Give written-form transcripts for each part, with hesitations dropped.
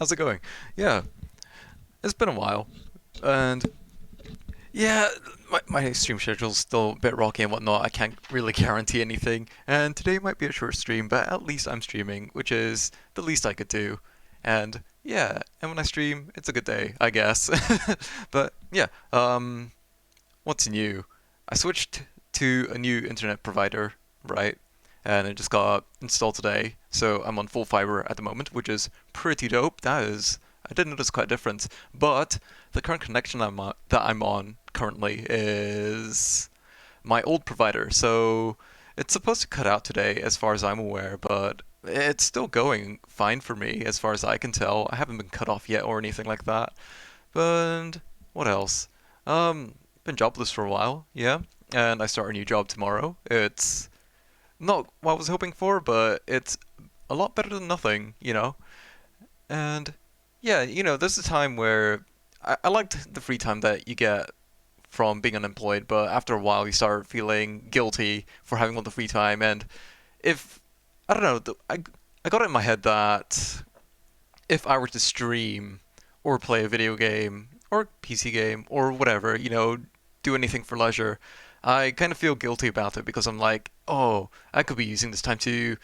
How's it going? Yeah, it's been a while, and yeah, my stream schedule's still a bit rocky and whatnot. I can't really guarantee anything, and today might be a short stream, but at least I'm streaming, which is the least I could do. And yeah, and when I stream, it's a good day, I guess. But yeah, what's new? I switched to a new internet provider, right? And it just got installed today, so I'm on full fiber at the moment, which is pretty dope. I did notice quite a difference. But the current connection that I'm on currently is my old provider, so it's supposed to cut out today, as far as I'm aware, but it's still going fine for me, as far as I can tell. I haven't been cut off yet or anything like that. But what else? Been jobless for a while, yeah, and I start a new job tomorrow. It's not what I was hoping for, but it's a lot better than nothing. And yeah, there's a time where I liked the free time that you get from being unemployed, but after a while you start feeling guilty for having all the free time. And if I don't know, I got it in my head that if I were to stream or play a video game or PC game or whatever, do anything for leisure, I kind of feel guilty about it because I'm like, oh, I could be using this time to,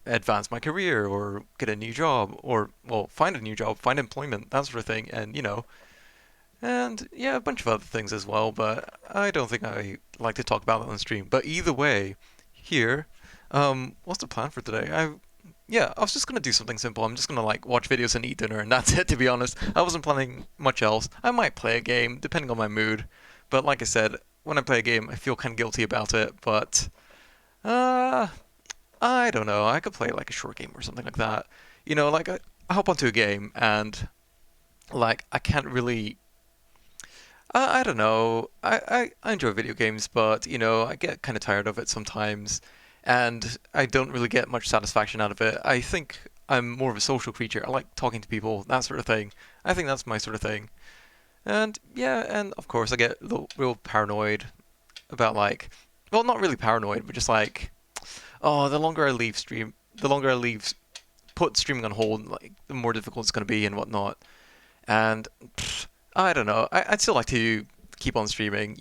advance my career or get a new job or, well, find a new job, find employment, that sort of thing, and yeah, a bunch of other things as well, but I don't think I like to talk about that on stream. But either way, here, what's the plan for today? Yeah, I was just gonna do something simple. I'm just gonna like watch videos and eat dinner, and that's it. To be honest, I wasn't planning much else. I might play a game depending on my mood, but like I said, when I play a game, I feel kind of guilty about it. But uh, I don't know. I could play like a short game or something like that. Like I hop onto a game and like I can't really. I don't know. I enjoy video games, but I get kind of tired of it sometimes, and I don't really get much satisfaction out of it. I think I'm more of a social creature. I like talking to people, that sort of thing. I think that's my sort of thing. And yeah, and of course I get a little real paranoid about like, well, not really paranoid, but just like, oh, the longer I leave, put streaming on hold, like the more difficult it's going to be and whatnot. And I don't know. I'd still like to keep on streaming,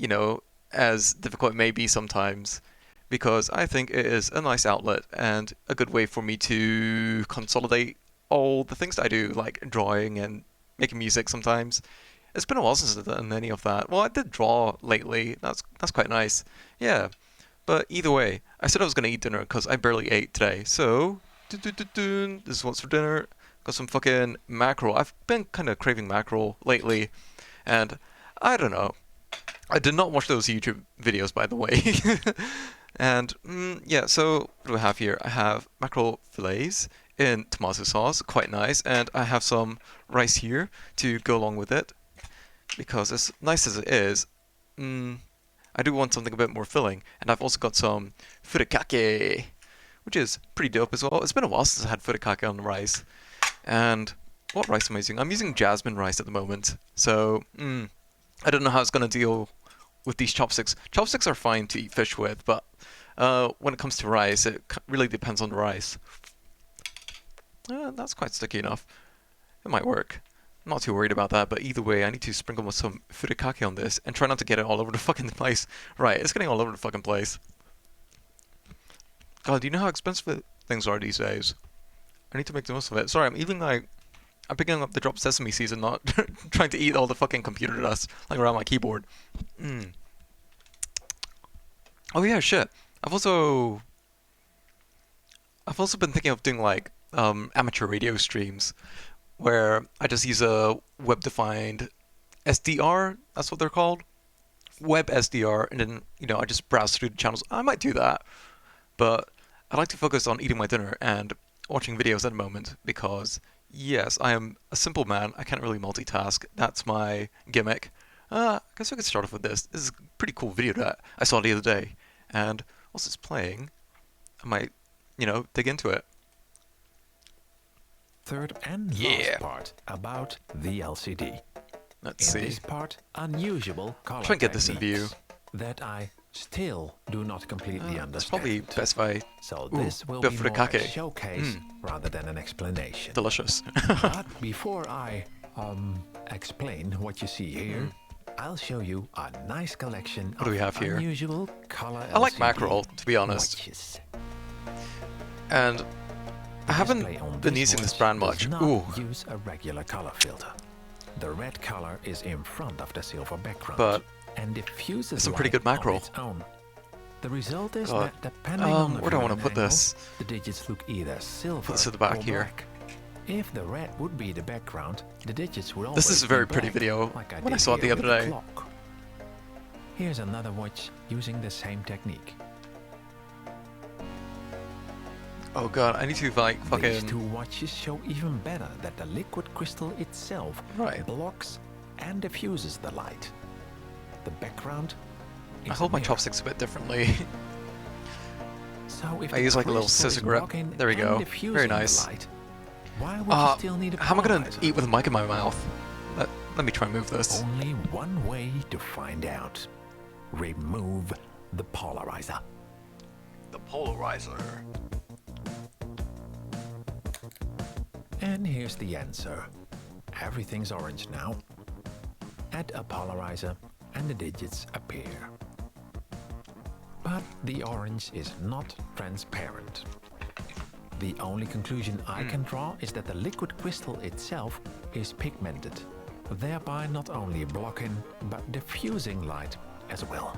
as difficult it may be sometimes, because I think it is a nice outlet and a good way for me to consolidate all the things that I do, like drawing and making music sometimes. It's been a while since I've done any of that. Well, I did draw lately. That's quite nice. Yeah. But either way, I said I was gonna eat dinner because I barely ate today. So, this is what's for dinner. Got some fucking mackerel. I've been kind of craving mackerel lately, and I don't know. I did not watch those YouTube videos, by the way. And yeah, so what do I have here? I have mackerel fillets in tomato sauce, quite nice, and I have some rice here to go along with it because as nice as it is, I do want something a bit more filling. And I've also got some furikake, which is pretty dope as well. It's been a while since I had furikake on rice. And what rice am I using? I'm using jasmine rice at the moment. So, I don't know how it's going to deal with these chopsticks. Chopsticks are fine to eat fish with, but when it comes to rice, it really depends on the rice. That's quite sticky enough. It might work. I'm not too worried about that, but either way, I need to sprinkle with some furikake on this and try not to get it all over the fucking place. Right, it's getting all over the fucking place. God, do you know how expensive things are these days? I need to make the most of it. Sorry, I'm picking up the drop sesame seeds and not trying to eat all the fucking computer dust like around my keyboard. Oh yeah, shit. I've also I've also been thinking of doing like amateur radio streams where I just use a web-defined SDR. That's what they're called, web SDR, and then I just browse through the channels. I might do that, but I like to focus on eating my dinner and watching videos at the moment because yes, I am a simple man. I can't really multitask. That's my gimmick. I guess we could start off with this. This is a pretty cool video that I saw the other day, and whilst it's playing, I might, dig into it. Third and Yeah. last part about the LCD. Let's In see. this part, unusual color Try and get this in view. techniques that I still do not completely It's probably understand. best if I... So Ooh, this will bit be for the more a kake. showcase rather than an explanation. Delicious. But before I explain what you see here, I'll show you a nice collection What do we of have here? unusual color I like LCD mackerel, to be honest. watches. And I The haven't display on been this using this watch brand does much. not Ooh, use a regular color filter. The red color is in front of the silver background but and diffuses some pretty light good mackerel. on its own. The result is God. that depending on the Where do I want to viewing put angle, this? the digits look either silver Put this at the back or here. black. If the red would be the background, the digits would always This is a very be pretty black, video like when I did saw it the here other with day. clock. Here's another watch using the same technique. Oh god, I need to like These two fucking... watches show even better that the liquid crystal itself Right. blocks and diffuses the light. The background is I hold my mirror. chopsticks a bit differently. So if I the use like a little crystal is scissor grip. blocking There we and go. diffusing Very the nice. light, why would you still need a How am I gonna polarizer? eat with a mic in my mouth? Let me try and move this. Only one way to find out. Remove the polarizer. The polarizer. And here's the answer. Everything's orange now. Add a polarizer and the digits appear. But the orange is not transparent. The only conclusion I can draw is that the liquid crystal itself is pigmented, thereby not only blocking but diffusing light as well.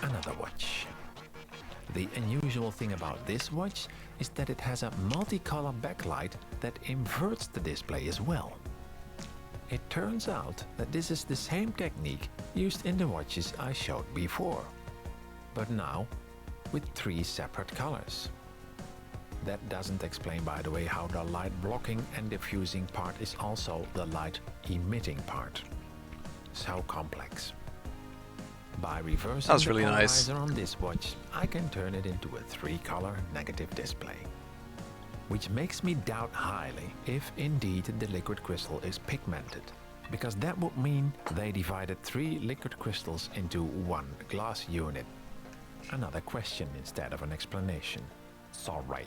Another watch. The unusual thing about this watch is that it has a multicolor backlight that inverts the display as well. It turns out that this is the same technique used in the watches I showed before, but now with 3 separate colors. That doesn't explain, by the way, how the light blocking and diffusing part is also the light emitting part. So complex. By reversing That was the really nice. polarizer on this watch, I can turn it into a 3-color negative display. Which makes me doubt highly if indeed the liquid crystal is pigmented, because that would mean they divided 3 liquid crystals into 1 glass unit. Another question instead of an explanation. Sorry.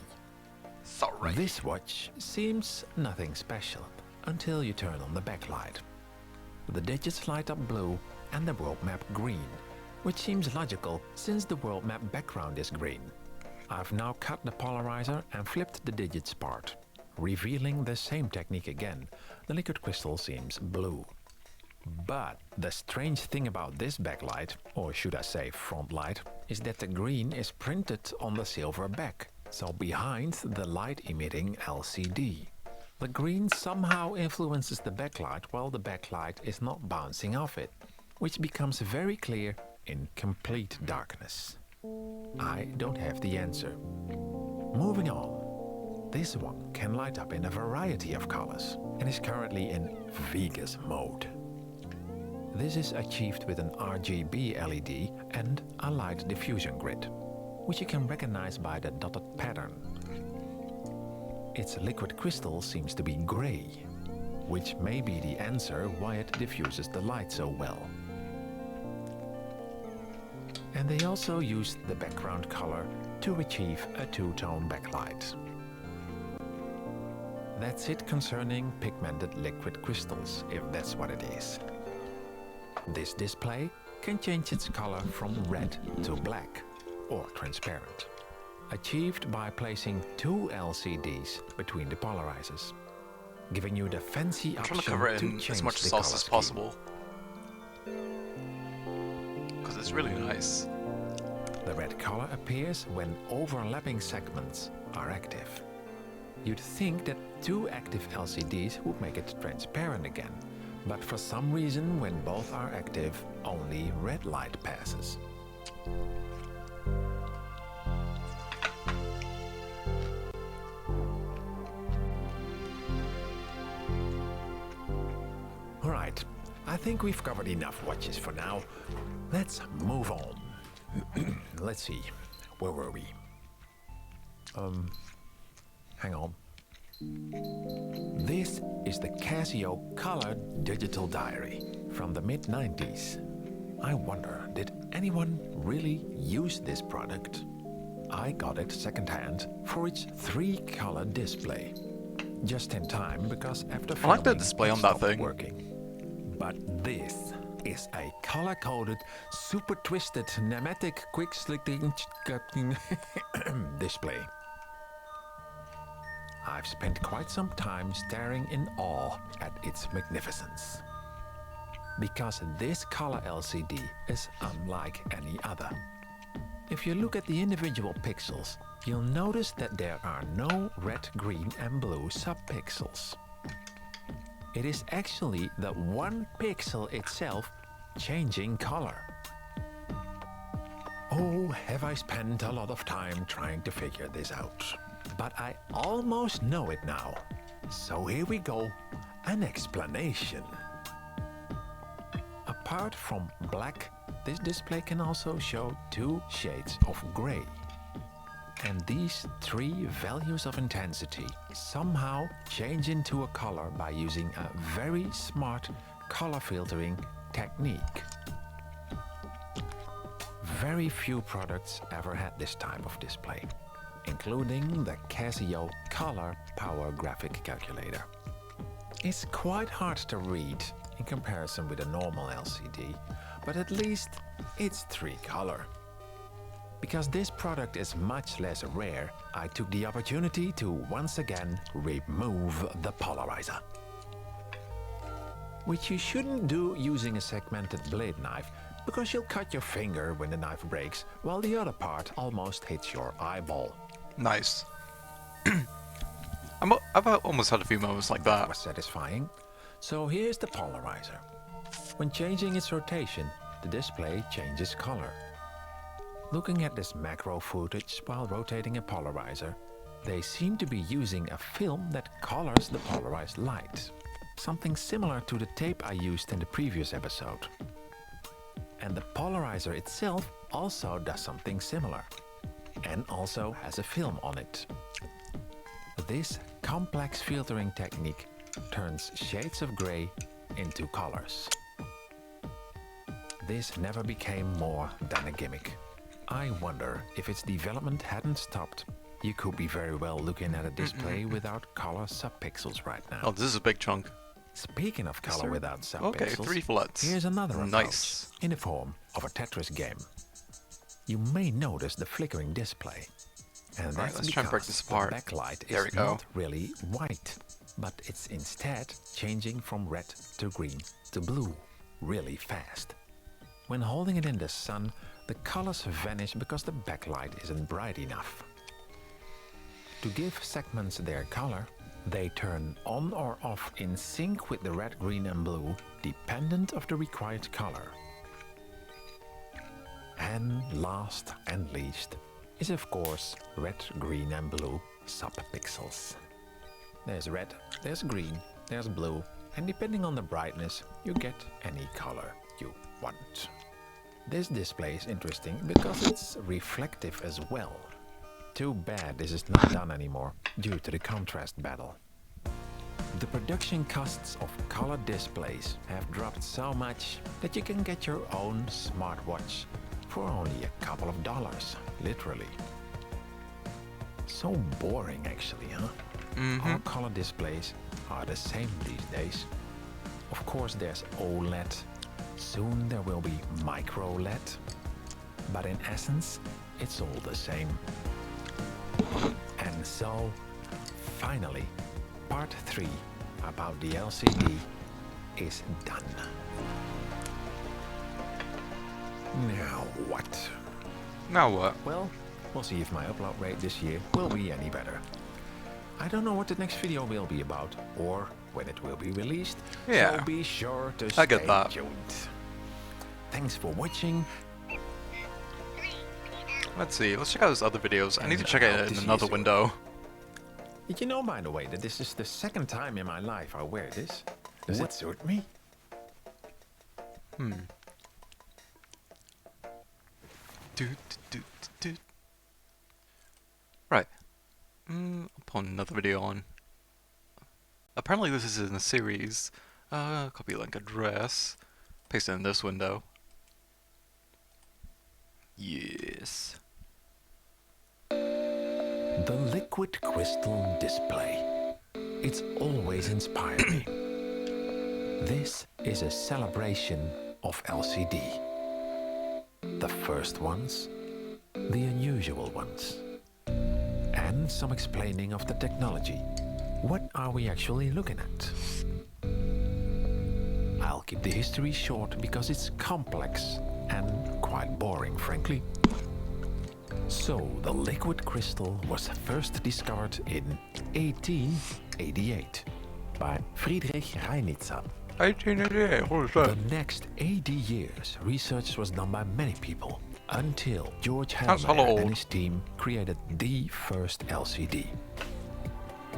Sorry. This watch seems nothing special until you turn on the backlight. The digits light up blue and the world map green, which seems logical since the world map background is green. I've now cut the polarizer and flipped the digits part, revealing the same technique again. The liquid crystal seems blue. But the strange thing about this backlight, or should I say front light, is that the green is printed on the silver back, so behind the light-emitting LCD. The green somehow influences the backlight while the backlight is not bouncing off it, which becomes very clear in complete darkness. I don't have the answer. Moving on. This one can light up in a variety of colors and is currently in Vegas mode. This is achieved with an RGB LED and a light diffusion grid, which you can recognize by the dotted pattern. Its liquid crystal seems to be gray, which may be the answer why it diffuses the light so well. And they also used the background color to achieve a 2-tone backlight. That's it concerning pigmented liquid crystals, if that's what it is. This display can change its color from red to black or transparent, achieved by placing 2 LCDs between the polarizers, giving you the fancy I'm trying option to cover it to in change as much the sauce color as scheme. possible. Because it's really nice. The red color appears when overlapping segments are active. You'd think that 2 active LCDs would make it transparent again, but for some reason when both are active, only red light passes. Alright, I think we've covered enough watches for now. Let's move on. Let's see, where were we? Hang on. This is the Casio Color Digital Diary from the mid-90s. I wonder, did anyone really use this product? I got it secondhand for its 3-color display. Just in time because after I like the filming, display it on that stopped thing. working. But this is a color-coded, super twisted, pneumatic, quick-slicking display. I've spent quite some time staring in awe at its magnificence. Because this color LCD is unlike any other. If you look at the individual pixels, you'll notice that there are no red, green and blue subpixels. It is actually the one pixel itself changing color. Oh, have I spent a lot of time trying to figure this out. But I almost know it now. So here we go, an explanation. Apart from black, this display can also show 2 shades of gray. And these 3 values of intensity somehow change into a color by using a very smart color filtering technique. Very few products ever had this type of display, including the Casio Color Power Graphic Calculator. It's quite hard to read in comparison with a normal LCD, but at least it's 3-color. Because this product is much less rare, I took the opportunity to once again remove the polarizer. Which you shouldn't do using a segmented blade knife, because you'll cut your finger when the knife breaks, while the other part almost hits your eyeball. Nice. I've almost had a few moments like that. Was satisfying. So here's the polarizer. When changing its rotation, the display changes color. Looking at this macro footage while rotating a polarizer, they seem to be using a film that colors the polarized light. Something similar to the tape I used in the previous episode. And the polarizer itself also does something similar. And also has a film on it. This complex filtering technique turns shades of gray into colors. This never became more than a gimmick. I wonder if its development hadn't stopped, you could be very well looking at a display without color subpixels right now. Oh, this is a big chunk. Speaking of color without subpixels, Okay, 3 fillets. here's another approach Nice. in the form of a Tetris game. You may notice the flickering display. And Right, that's let's try and break because this apart. the backlight There we is go. not really white, but it's instead changing from red to green to blue really fast. When holding it in the sun, the colors vanish because the backlight isn't bright enough. To give segments their color, they turn on or off in sync with the red, green and blue, dependent of the required color. And last and least is of course red, green and blue subpixels. There's red, there's green, there's blue, and depending on the brightness, you get any color you want. This display is interesting because it's reflective as well. Too bad this is not done anymore due to the contrast battle. The production costs of color displays have dropped so much that you can get your own smartwatch for only a couple of dollars, literally. So boring actually, huh? All color displays are the same these days. Of course there's OLED, soon there will be micro LED, but in essence it's all the same. And so, finally, part 3 about the LCD is done. Now what? Now what? Well, we'll see if my upload rate this year will be any better. I don't know what the next video will be about or when it will be released, Yeah. so be sure to I stay get that. tuned. Thanks for watching. Let's see, let's check out those other videos. I need to And check I it hope in to see another you soon. window. Did you know, by the way, that this is the second time in my life I wear this? Does it suit me? Right. I'll put another video on. Apparently this is in a series. Copy link address. Paste it in this window. Yes. The liquid crystal display. It's always inspired me. This is a celebration of LCD. The first ones, the unusual ones, and some explaining of the technology. What are we actually looking at? I'll keep the history short because it's complex and quite boring, frankly. So, the liquid crystal was first discovered in 1888 by Friedrich Reinitzer. 1888, holy The next 80 years, research was done by many people until George Helmer and his team created the first LCD.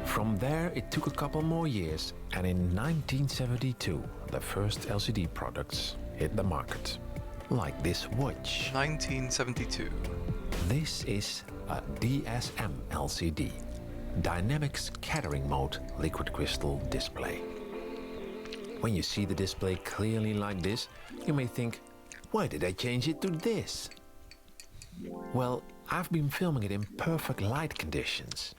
From there, it took a couple more years, and in 1972, the first LCD products hit the market, like this watch. 1972. This is a DSM LCD, Dynamic Scattering Mode Liquid Crystal Display. When you see the display clearly like this, you may think, why did I change it to this? Well, I've been filming it in perfect light conditions.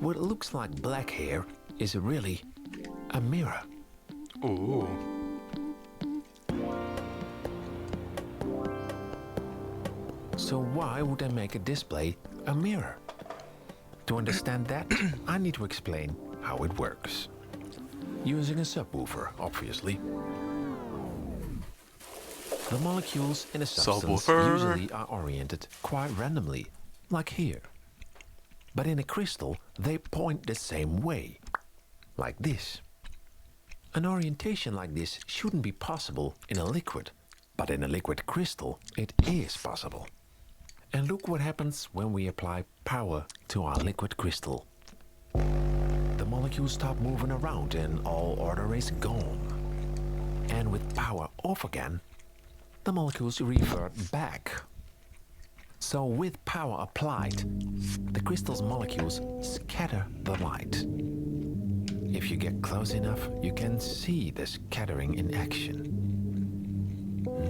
What looks like black here is really a mirror. Ooh. So why would I make a display a mirror? To understand that, I need to explain how it works. Using a subwoofer, obviously. The molecules in a substance usually are oriented quite randomly, like here. But in a crystal, they point the same way, like this. An orientation like this shouldn't be possible in a liquid, but in a liquid crystal, it is possible. And look what happens when we apply power to our liquid crystal. The molecules stop moving around and all order is gone. And with power off again, the molecules revert back. So with power applied, the crystal's molecules scatter the light. If you get close enough, you can see the scattering in action.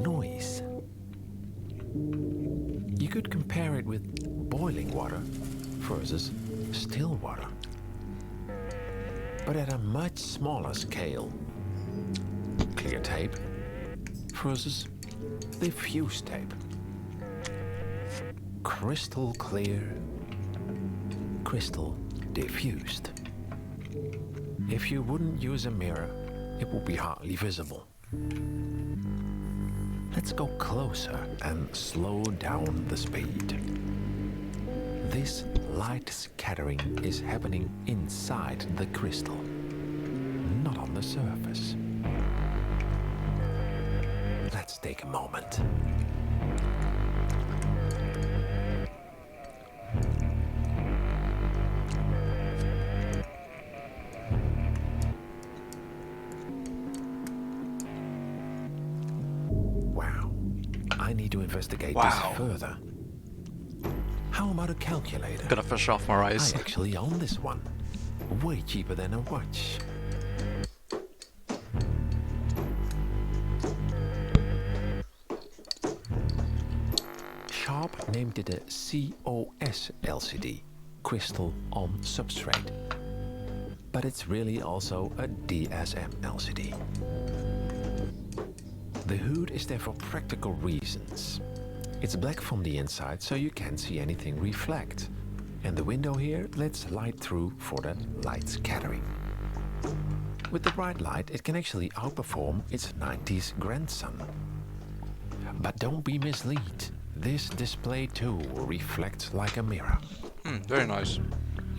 Noise. You could compare it with boiling water versus still water, but at a much smaller scale. Clear tape versus diffuse tape. Crystal clear, crystal diffused. If you wouldn't use a mirror, it would be hardly visible. Let's go closer and slow down the speed. This light scattering is happening inside the crystal, not on the surface. Let's take a moment. Wow, I need to investigate this further. How about a calculator? Gonna fish off my eyes. I actually own this one. Way cheaper than a watch. Sharp named it a COS LCD, Crystal on Substrate. But it's really also a DSM LCD. The hood is there for practical reasons. It's black from the inside, so you can't see anything reflect. And the window here lets light through for that light scattering. With the bright light, it can actually outperform its 90s grandson. But don't be misled. This display too reflects like a mirror. Very nice.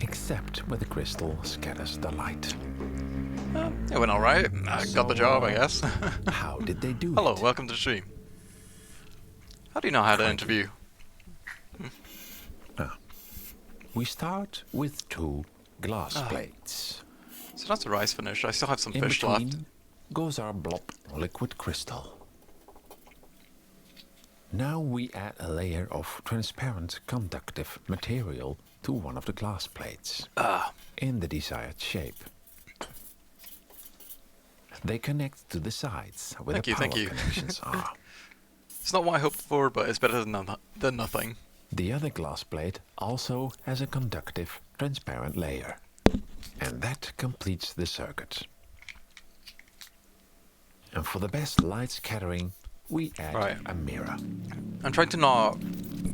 Except where the crystal scatters the light. It went alright. I got the job, I guess. How did they do Hello, it? welcome to the stream. How do you know how to interview? We start with 2 glass plates. So that's the rice finished. I still have some In fish between left. goes our blob liquid crystal. Now we add a layer of transparent conductive material to one of the glass plates in the desired shape. They connect to the sides where the power connections are. It's not what I hoped for, but it's better than nothing. The other glass plate also has a conductive, transparent layer. And that completes the circuit. And for the best light scattering, we add Right. a mirror. I'm trying to not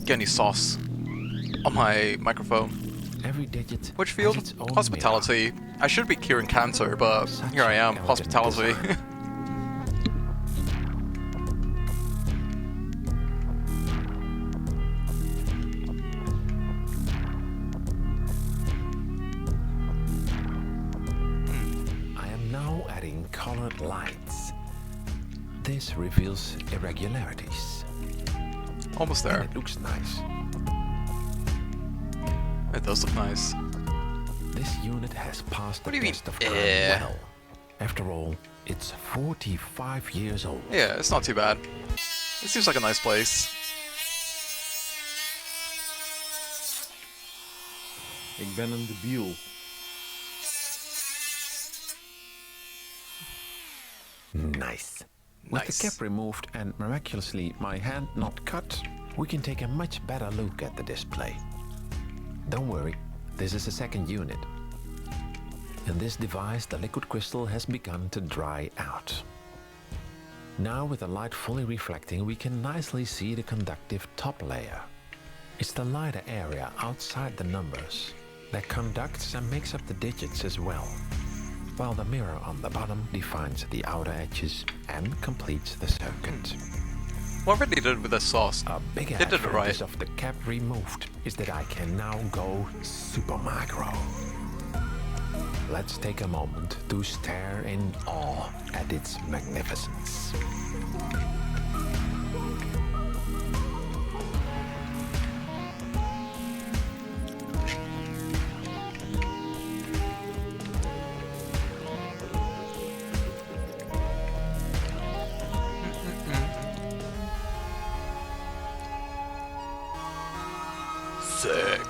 get any sauce on my microphone. Every digit Which has field? its own Hospitality. I should be curing cancer, but Such here I am, elegant hospitality. design. I am now adding colored lights. This reveals irregularities. Almost And there. it looks nice. It does look nice. This unit has passed the What do you mean, test of time well. After all, it's 45 years old. Yeah, it's not too bad. It seems like a nice place. Ik ben een debiel. Nice. With Nice. the cap removed and miraculously my hand not cut, we can take a much better look at the display. Don't worry, this is a second unit. In this device, the liquid crystal has begun to dry out. Now with the light fully reflecting, we can nicely see the conductive top layer. It's the lighter area outside the numbers that conducts and makes up the digits as well, while the mirror on the bottom defines the outer edges and completes the circuit. Whatever they did with the sauce, A big they did it right. advantage of the cap removed is that I can now go super macro. Let's take a moment to stare in awe at its magnificence. Sick.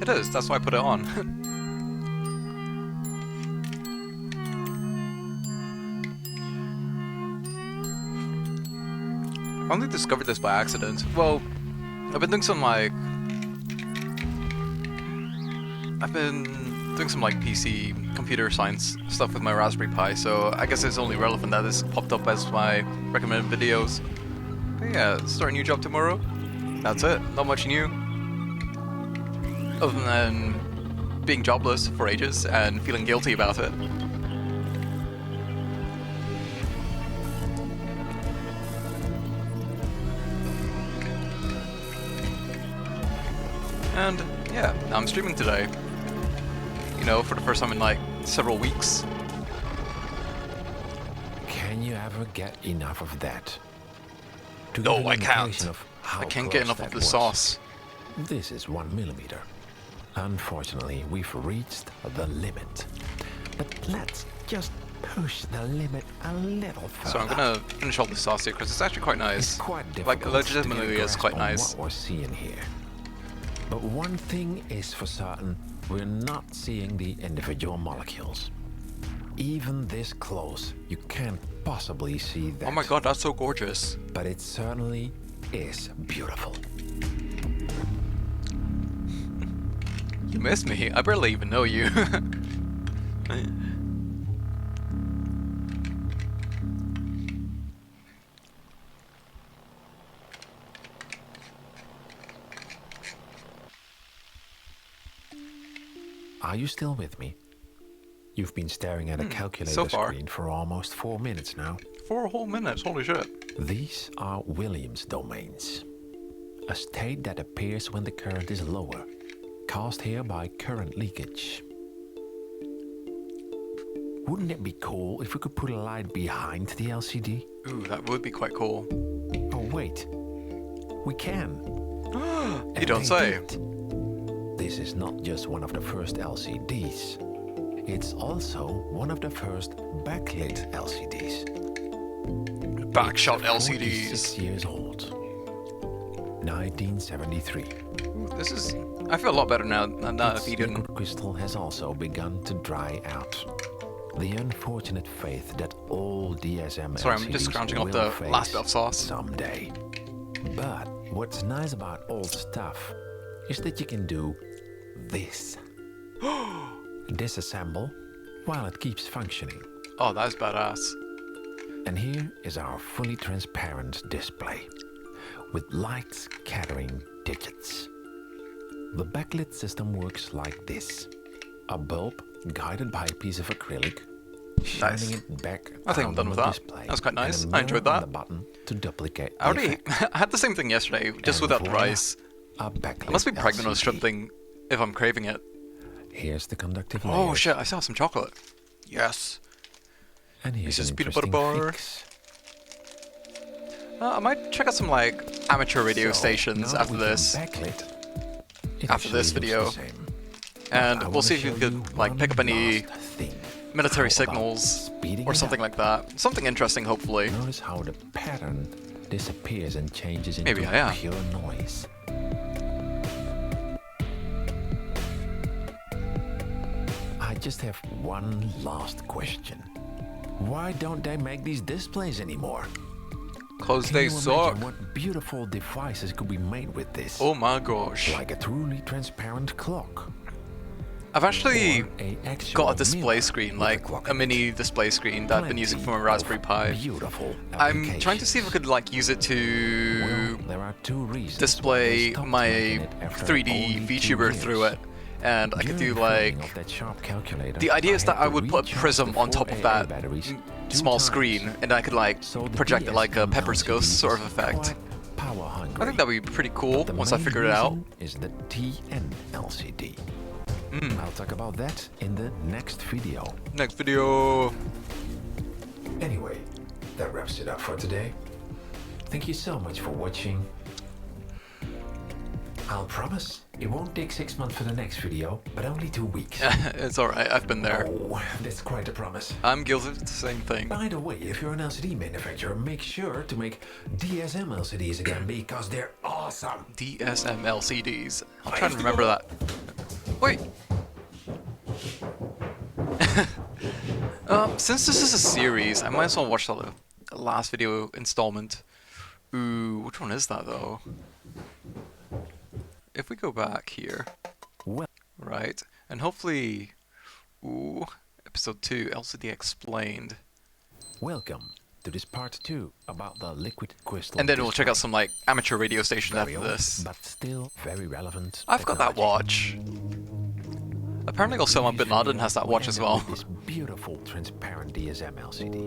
It is, that's why I put it on. I only discovered this by accident. Well, I've been doing some like... I've been doing some like PC computer science stuff with my Raspberry Pi, so I guess it's only relevant that this popped up as my recommended videos. But yeah, start a new job tomorrow. That's it, not much new. Other than being jobless for ages and feeling guilty about it. And yeah, now I'm streaming today. You know, for the first time in like several weeks. Can you ever get enough of that? To No, give an I can't. indication of how I can't get close enough that of the was. sauce. This is 1 millimeter. Unfortunately, we've reached the limit. But let's just push the limit a little further. So I'm gonna finish all the sauce here because it's actually quite It's nice. quite Like, difficult legitimately, to get a it's grasp quite on nice. what we're seeing here. But one thing is for certain, we're not seeing the individual molecules. Even this close, you can't possibly see that. Oh my god, that's so gorgeous. But it certainly is beautiful. You miss me. I barely even know you. Are you still with me? You've been staring at a calculator so far. screen for almost 4 minutes now. 4 whole minutes, holy shit. These are Williams domains, a state that appears when the current is lower, caused here by current leakage. Wouldn't it be cool if we could put a light behind the LCD? Ooh, that would be quite cool. Oh wait, we can. You And don't they say. did. This is not just one of the first LCDs. It's also one of the first backlit LCDs. Backshot It's 46 LCDs. years old. 1973. Ooh, this is... I feel a lot better now that Its I've eaten. liquid crystal has also begun to dry out. The unfortunate faith that all DSM Sorry, I'm just LCDs scrounging up will the face last bit of sauce. someday. But what's nice about old stuff is that you can do this. Disassemble while it keeps functioning. Oh, that is badass. And here is our fully transparent display with light scattering digits. The backlit system works like this. A bulb guided by a piece of acrylic, shining Nice. it back I think I'm out done on with the that. display, That was quite nice. and a I enjoyed mirror on that. the button to duplicate I the already effect. I had the same thing yesterday, just And without the voila, rice. a backlit I must be pregnant or LCD. something if I'm craving it. Here's the conductive Oh layers, shit, I saw some chocolate. Yes. and here's This is an peanut butter interesting bar. fix. I might check out some like amateur radio So, stations now that after we can this. backlit, it After actually this looks the video. same. And I we'll wanna see if you show could like one pick up any last thing. military How about signals speeding or it something up? like that. Something interesting, hopefully. Notice how the pattern disappears and changes into Maybe I am. pure noise. I just have one last question. Why don't they make these displays anymore? Cause Can they you suck. imagine what beautiful devices could be made with this? Oh my gosh. Like a truly transparent clock. I've actually Or a actual got a display mirror screen, with like clock a in it. mini display screen that I've been using Plenty from a Raspberry of Pi. Beautiful I'm trying to see if I could like use it Well, to there are two reasons why display they stopped my making it after 3D only 2 VTuber through years. it. And I could do During like... filming of that sharp calculator, The idea is had that I to would put a recharge prism the on top 4 of AA that batteries 2 small times. screen, and I could like So the project it like a DSM Pepper's Ghost LCD sort of is effect. quite power hungry. I think that would be pretty cool The once I main figure it out. reason is the TN LCD. Mm. I'll talk about that in the next video. Next video. Anyway, that wraps it up for today. Thank you so much for watching. I'll promise it won't take 6 months for the next video, but only 2 weeks. It's alright, I've been there. Oh, that's quite a promise. I'm guilty of the same thing. By the way, if you're an LCD manufacturer, make sure to make DSM LCDs again because they're awesome. DSM LCDs. I'll try and remember that. Wait. Since this is a series, I might as well watch the last video installment. Ooh, which one is that though? If we go back here, Well, right, and hopefully, ooh, episode 2, LCD Explained. welcome to this part 2 about the liquid crystal. And then we'll check out display. some like amateur radio station Very after old, this. but still very relevant. I've got that technology. watch. Apparently Osama bin Laden has that We watch as ended well. with This beautiful transparent DSM LCD.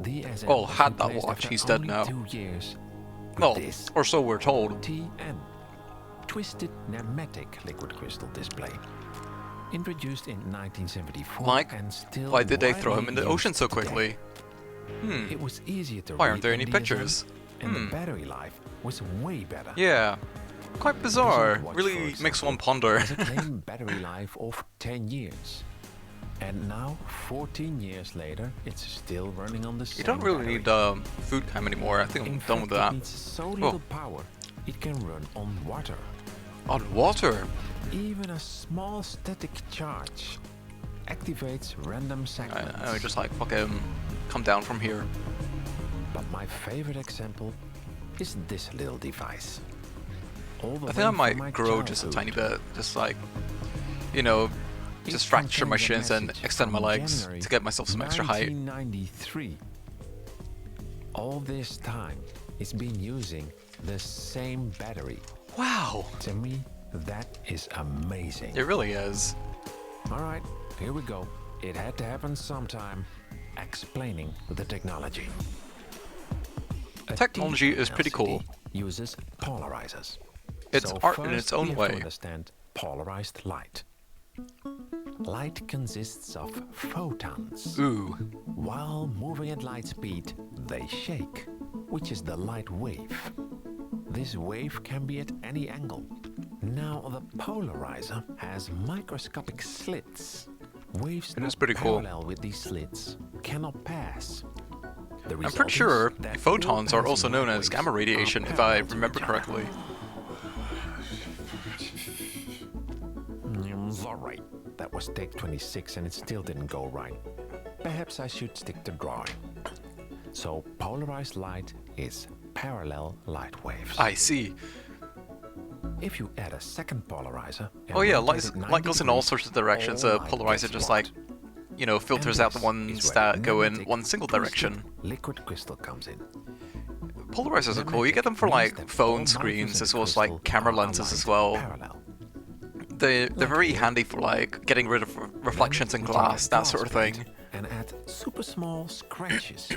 DSM Well, was had that replaced watch, after he's dead only now. 2 years. with Well, this or so we're told. TN, Twisted Nematic Liquid Crystal Display. Introduced in 1974 Like, and still why did they throw him in the widely ocean so used today. quickly? Hmm. It was easier to Why read aren't there in any DSM, pictures? And Hmm. the battery life was way better. Yeah. Quite bizarre. Watch, Really for makes example, one ponder. has a claimed battery life of 10 years. And now, 14 years later, it's still running on the same You don't really battery. need food cam anymore. I think I'm In done with fact, that. It needs so little power, it can run on water. On water. Even a small static charge activates random segments. I just like fucking come down from here. But my favorite example is this little device. All the I think way I from might my grow just a childhood. tiny bit. Just like, you know, It just fracture my contains a shins and message extend my from legs January to get myself some extra height. 1993. All this time, it's been using the same battery. Wow. To me, that is amazing. It really is. All right, here we go. It had to happen sometime. Explaining the technology. A Technology TN is pretty cool. LCD Uses polarizers. It's So art in first its own we have to way. understand polarized light. Light consists of photons. Ooh. While moving at light speed, they shake, which is the light wave. This wave can be at any angle. Now the polarizer has microscopic slits. Waves It is not pretty cool. parallel with these slits cannot pass. The I'm result pretty is sure that photons all are also passing known light as waves gamma are radiation, if I parallel to remember each other. correctly. Sorry, that was take 26 and it still didn't go right. Perhaps I should stick to drawing. So polarized light is parallel light waves. I see. If you add a second polarizer, and Oh yeah, rotate it 90 light goes in all degrees, sorts of directions. all A light polarizer gets just blocked. like, filters out the And ones this is that where go in nematic one single twisted direction. liquid crystal comes in. Polarizers are cool. You get them for Nematic means like that all phone molecules screens in as the well as crystal like camera are lenses as aligned well. parallel. They're Like very here. handy for like getting rid of reflections in Then we take a glass, that sort of glass thing. plate and add super small scratches.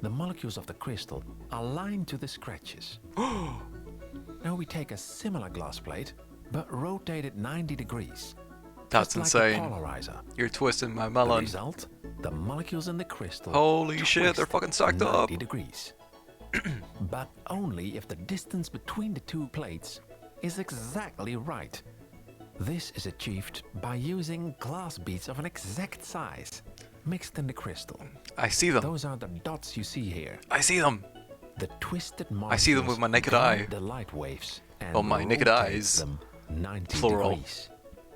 The molecules of the crystal align to the scratches. Now we take a similar glass plate, but rotate it 90 degrees. That's just like a insane. polarizer. You're twisting my The melon. result? The molecules in the crystal Holy shit, they're twist fucking stacked up. 90 degrees. But only if the distance between the two plates is exactly right. This is achieved by using glass beads of an exact size mixed in the crystal. I see them. Those are the dots you see here. I see them. The twisted I see them with my naked eye. guide the light waves and Oh, my naked rotate eyes. them 90 Plural. degrees.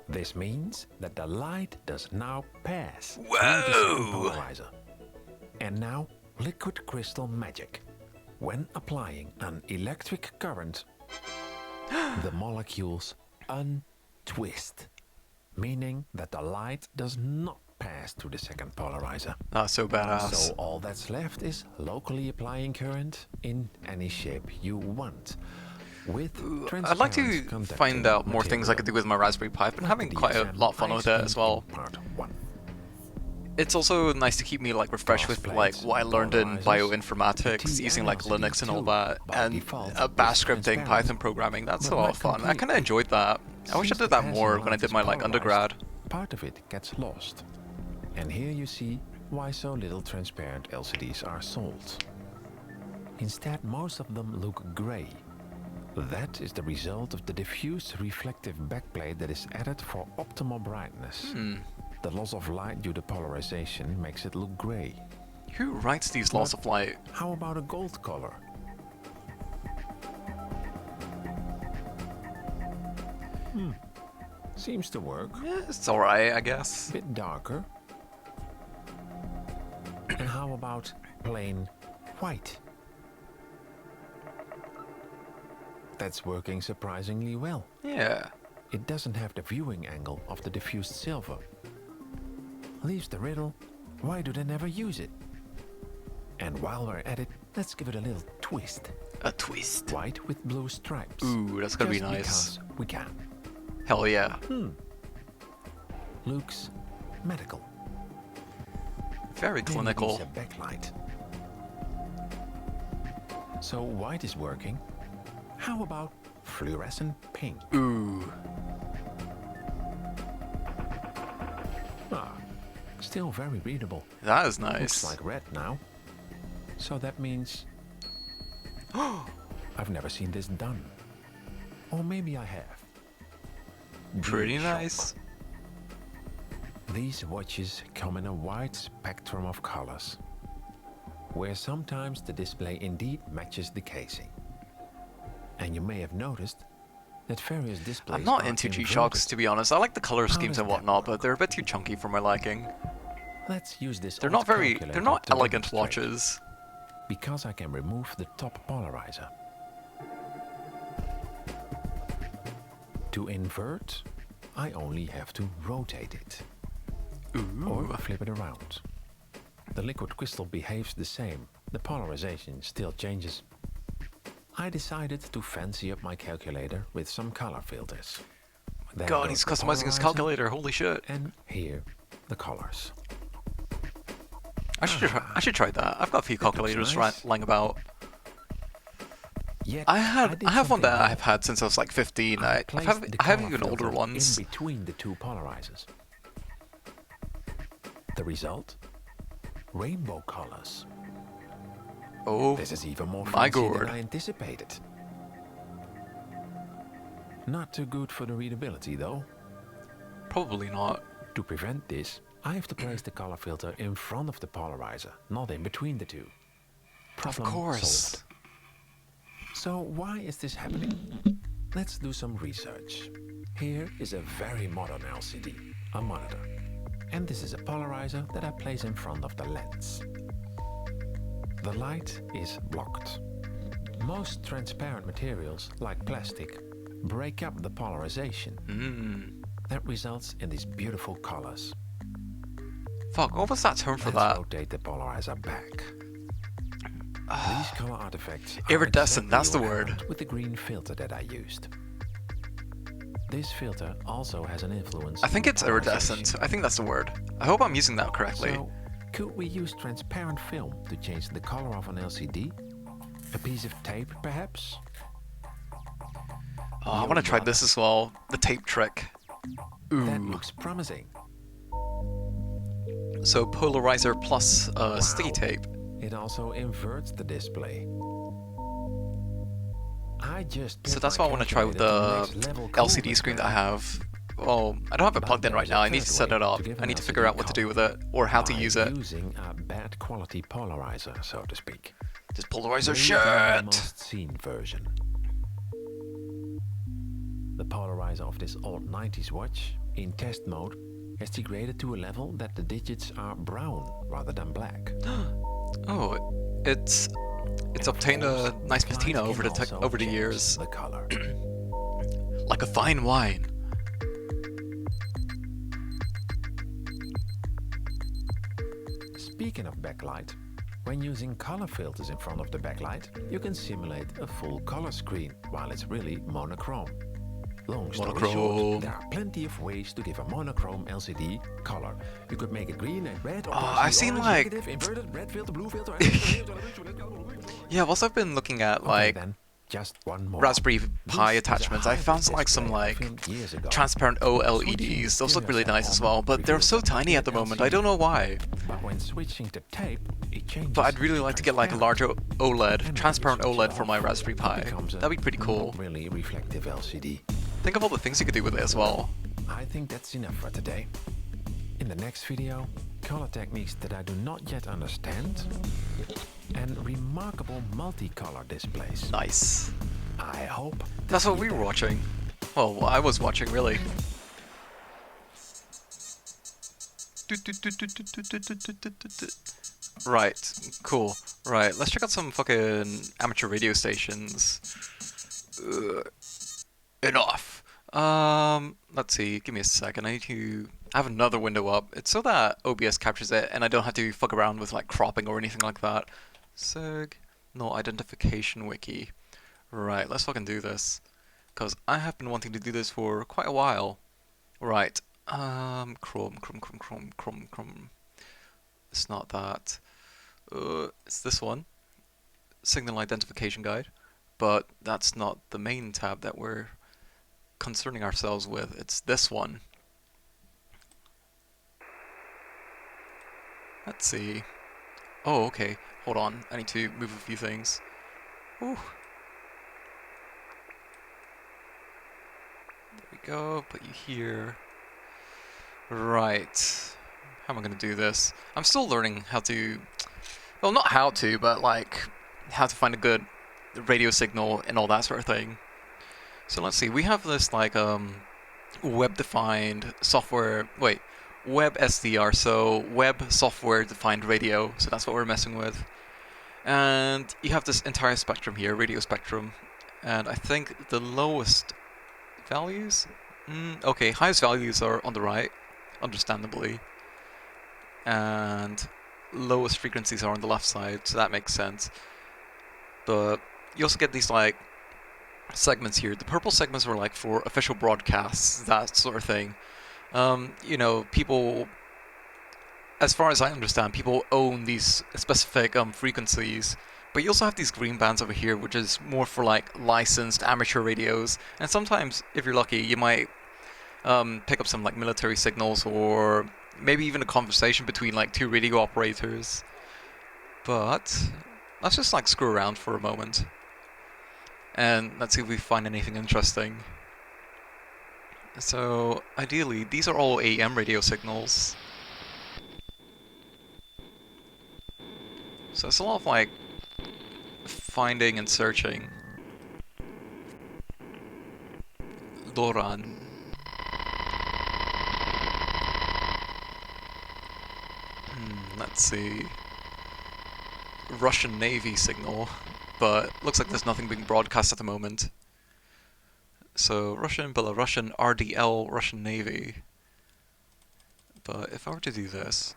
This means that the light does now pass through the Whoa! second polarizer. And now, liquid crystal magic. When applying an electric current, the molecules untwist, meaning that the light does not pass through the second polarizer. That's so badass. So all that's left is locally applying current in any shape you want. With I'd like to transparent conducting find out more things I could do material. with my Raspberry Pi. I've been having The quite a DSM lot of fun with it as well. in Part 1. It's also nice to keep me like refreshed with like Crossplates, what I learned in polarizers, bioinformatics, the using like TLCD Linux and all too, that, by and default, bash is scripting, transparent, Python programming. That's but a lot not of fun. I kind of completely. enjoyed that. I wish I Since did the that passing more when I light did is my like polarized, undergrad. Part of it gets lost. And here you see why so little transparent LCDs are sold. Instead, most of them look gray. That is the result of the diffused reflective backplate that is added for optimal brightness. The loss of light due to polarization makes it look gray. Who writes these laws of light? How about a gold color? Seems to work. Yeah, it's alright, I guess. Bit darker. And how about plain white? That's working surprisingly well. Yeah. It doesn't have the viewing angle of the diffused silver. Leaves the riddle, why do they never use it? And while we're at it, let's give it a little twist. A twist. White with blue stripes. Ooh, that's gonna be Just nice. because we can. Hell yeah. Looks medical. Very Maybe clinical. needs a backlight. So white is working. How about fluorescent pink? Ooh. Ah, still very readable. That is Looks nice. like red now. So that means I've never seen this done. Or maybe I have. Pretty DualShock. nice. These watches come in a wide spectrum of colors, where sometimes the display indeed matches the casing. And you may have noticed that various displays I'm not are into inverted. G-Shocks, to be honest. I like the color How schemes does and that whatnot, but work? they're a bit too chunky for my liking. Let's use this They're old not very, calculator they're not to elegant demonstrate. watches. Because I can remove the top polarizer. To invert, I only have to rotate it. Or Ooh. flip it around. The liquid crystal behaves the same. The polarization still changes. I decided to fancy up my calculator with some color filters. There God, goes he's the customizing his polarizer, calculator. Holy shit. And here, the colors. I should try that. I've got a few That looks calculators nice. lying about. Yet I did have one something that more. Have had since I was like 15. I placed have the I have color even older filter ones. in between the two polarizers. The result? Rainbow colors. Oh, This is even more my fancy god. than I anticipated. Not too good for the readability though. probably not. To prevent this, I have to place the color filter in front of the polarizer, not in between the two. Problem Of course. solved. So why is this happening? Let's do some research. Here is a very modern LCD, a monitor. And this is a polarizer that I place in front of the lens. The light is blocked. Most transparent materials, like plastic, break up the polarization. That results in these beautiful colors. Fuck, what was that term for Let's that? rotate the polarizer back. These color artifacts are Iridescent, that's the what word. happened with the green filter that I used. This filter also has an influence. I think on it's polarization. iridescent. I think that's the word. I hope I'm using that correctly. So, could we use transparent film to change the color of an LCD? A piece of tape, perhaps? Oh, I want to try this as well. The tape trick. That Ooh. looks promising. So polarizer plus sticky tape. It also inverts the display. I just So put that's my what I want to try with the calculator to next level LCD coolness screen that I now. have. Well, I don't have it But plugged in right there's a now. I need to third set way it up. to give I an need to LCD figure out what to do with it or how to by use it. using a bad quality polarizer, so to speak. This polarizer Maybe the shit. must-seen version. The polarizer of this old 90s watch, in test mode, has degraded to a level that the digits are brown rather than black. Oh, it's And of obtained course, a nice light patina can over the also over the change years, the color. like a fine wine. Speaking of backlight, when using color filters in front of the backlight, you can simulate a full color screen while it's really monochrome. Long story Monochrome. short, there are plenty of ways to give a monochrome LCD color. You could make it green and red, or Oh, partially I've seen, orange, like- negative, inverted, red filter, blue filter. Yeah, whilst I've been looking at Okay, like then, just one more. Raspberry Pi This is a attachments, I hybrid found like some display I like filmed years ago. transparent OLEDs. Those look really nice as well, but they're so tiny at the moment. I don't know why. But when switching to tape, it changes. But I'd really to like to get like a transparent. larger OLED, And transparent when you switch OLED it for my off, Raspberry it Pi. becomes a That'd be pretty cool. not really reflective LCD. Think of all the things you could do with it as well. I think that's enough for today. In the next video, color techniques that I do not yet understand, and remarkable multicolor displays. Nice. I hope to That's what see we were that. watching. Well, what I was watching, really. Right, cool. Right, let's check out some fucking amateur radio stations. Enough. Let's see, give me a second. I have another window up. It's so that OBS captures it and I don't have to fuck around with like cropping or anything like that. No identification wiki. Right, let's fucking do this. Because I have been wanting to do this for quite a while. Right, Chrome. It's not that. It's this one. Signal identification guide. But that's not the main tab that we're concerning ourselves with. It's this one. Let's see. Oh, okay. Hold on. I need to move a few things. Whew. There we go. Put you here. Right. How am I going to do this? I'm still learning how to... Well, not how to, but like how to find a good radio signal and all that sort of thing. So let's see. We have this like web-defined software... Wait. Web SDR, so web software defined radio, so that's what we're messing with. And you have this entire spectrum here, radio spectrum, and I think the lowest values? Okay, highest values are on the right, understandably, and lowest frequencies are on the left side, so that makes sense. But you also get these like segments here. The purple segments are like for official broadcasts, that sort of thing. You know, people, as far as I understand, people own these specific frequencies, but you also have these green bands over here, which is more for like licensed amateur radios, and sometimes, if you're lucky, you might pick up some like military signals, or maybe even a conversation between like two radio operators. But let's just like screw around for a moment, and let's see if we find anything interesting. So, ideally, these are all AM radio signals. So it's a lot of like finding and searching. Loran. Let's see. Russian Navy signal, but looks like there's nothing being broadcast at the moment. So Russian, Belarusian, RDL, Russian Navy. But if I were to do this,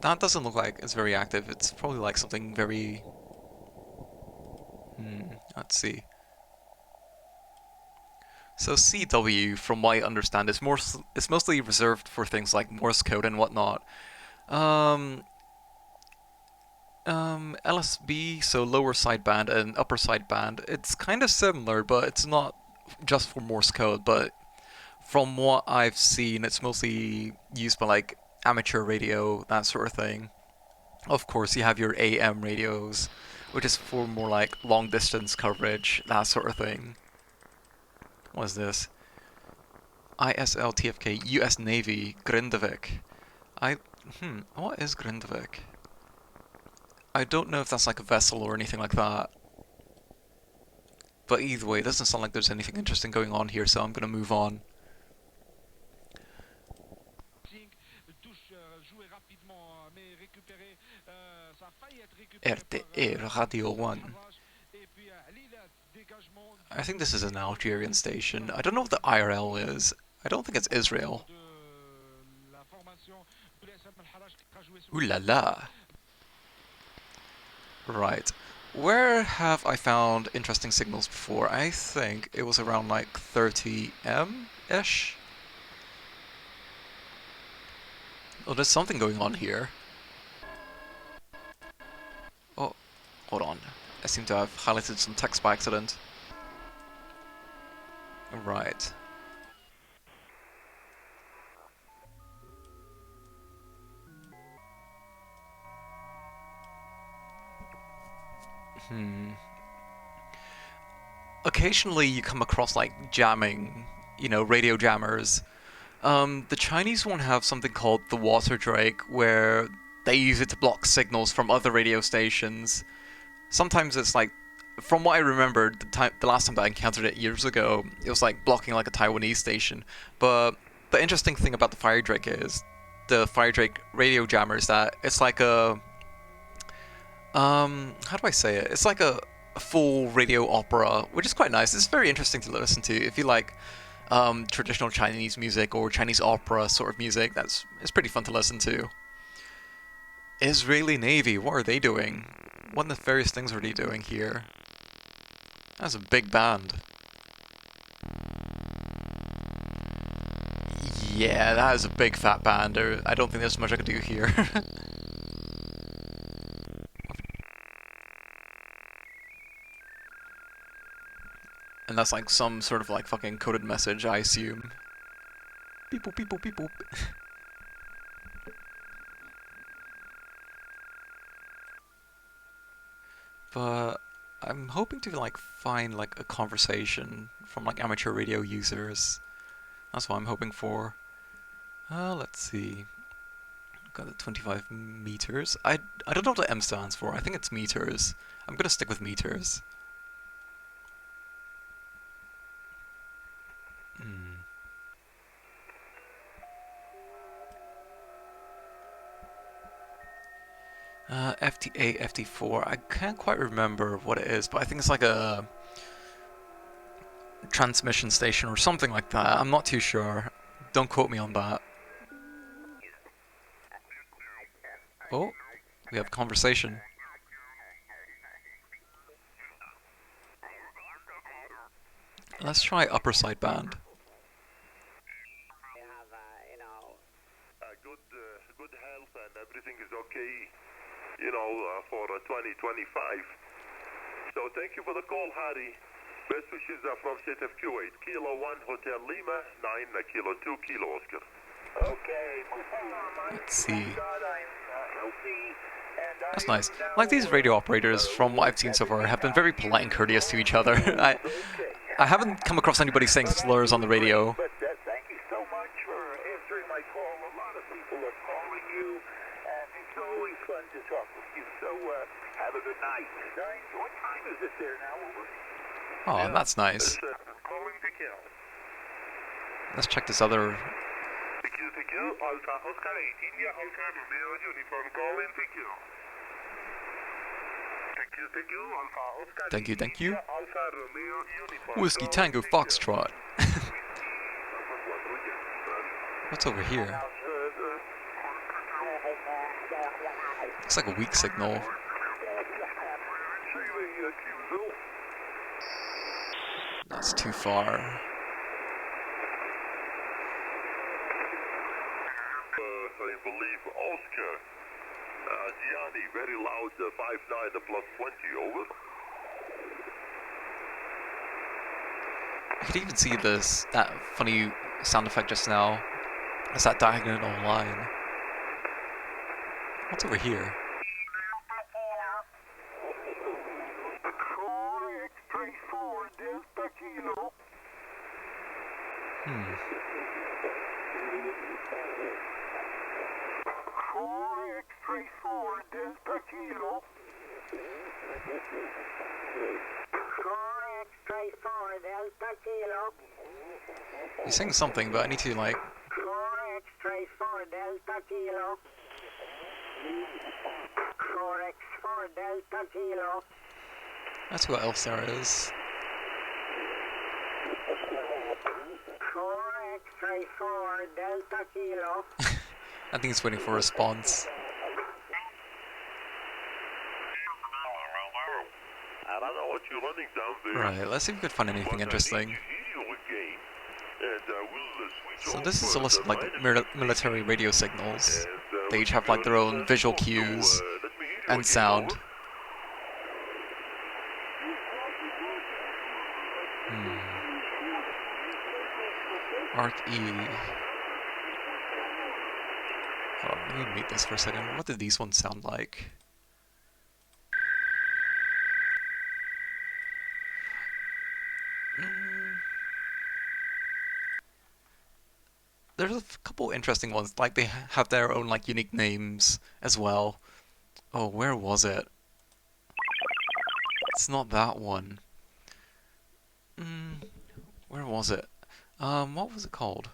that doesn't look like it's very active. It's probably like something very... let's see. So CW, from what I understand, is it's mostly reserved for things like Morse code and whatnot. LSB, so lower sideband and upper sideband, it's kind of similar, but it's not just for Morse code. But from what I've seen, it's mostly used by like amateur radio, that sort of thing. Of course, you have your AM radios, which is for more like long distance coverage, that sort of thing. What is this? ISL TFK US Navy Grindavik. What is Grindavik? I don't know if that's like a vessel or anything like that. But either way, it doesn't sound like there's anything interesting going on here, so I'm gonna move on. RTE Radio 1. I think this is an Algerian station. I don't know what the IRL is. I don't think it's Israel. Ooh la la. Right. Where have I found interesting signals before? I think it was around like 30M-ish? Oh, there's something going on here. Oh, hold on. I seem to have highlighted some text by accident. Right. Occasionally you come across like jamming, radio jammers. The Chinese one have something called the Water Drake, where they use it to block signals from other radio stations. Sometimes it's like, from what I remember, the last time that I encountered it years ago, it was like blocking like a Taiwanese station. But the interesting thing about the Fire Drake is, the Fire Drake radio jammer, is that it's like a... how do I say it? It's like a full radio opera, which is quite nice. It's very interesting to listen to. If you like traditional Chinese music or Chinese opera sort of music, it's pretty fun to listen to. Israeli Navy, what are they doing? What nefarious things are they doing here? That's a big band. Yeah, that is a big fat band. I don't think there's much I could do here. And that's like some sort of like fucking coded message, I assume. Beep boop, beep boop, beep boop. But I'm hoping to like find like a conversation from like amateur radio users. That's what I'm hoping for. Let's see. Got the 25 meters. I don't know what the M stands for. I think it's meters. I'm gonna stick with meters. FT8, FT4, I can't quite remember what it is, but I think it's like a transmission station or something like that. I'm not too sure. Don't quote me on that. Oh, we have a conversation. Let's try upper sideband. Good health and everything is okay, for 2025. So thank you for the call, Harry. Best wishes from CTF Kuwait. Kilo 1 Hotel Lima, 9 Kilo 2 Kilo Oscar. Okay. Let's see. That's nice. Like, these radio operators, from what I've seen so far, have been very polite and courteous to each other. I haven't come across anybody saying slurs on the radio. But thank you so much for answering my call. A lot of people are calling you, and it's always Oh, that's nice. Calling the kill. Let's check this other. To kill, Alpha Oscar 18, yeah, Alpha Romeo uniform, calling to kill. Thank you, Alpha Oscar Thank you, thank you. Alpha Romeo uniform. Whiskey Tango Foxtrot. What's over here? Looks like a weak signal. That's too far. I believe Oscar. Gianni, very loud, 5-9 plus 20, over. I could even see that funny sound effect just now. It's that diagonal line. What's over here? He's saying something, but I need to like. That's what else there is. I think it's waiting for a response. I don't know what you're running down there. Right, let's see if we can find anything interesting. So this is a list of like military radio signals. They each have like their own visual cues and sound. ARC-E. Hold on, let me mute this for a second. What did these ones sound like? There's a couple interesting ones, like they have their own like unique names as well. Oh, where was it? It's not that one. Where was it? What was it called?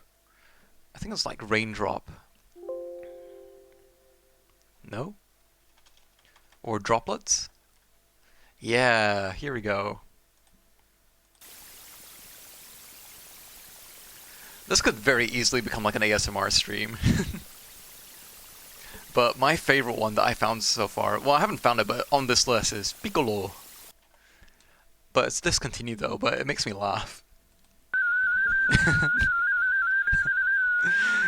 I think it was like Raindrop. No? Or Droplets? Yeah, here we go. This could very easily become like an ASMR stream. But my favorite one that I found so far, well, I haven't found it, but on this list is Piccolo. But it's discontinued though, but it makes me laugh.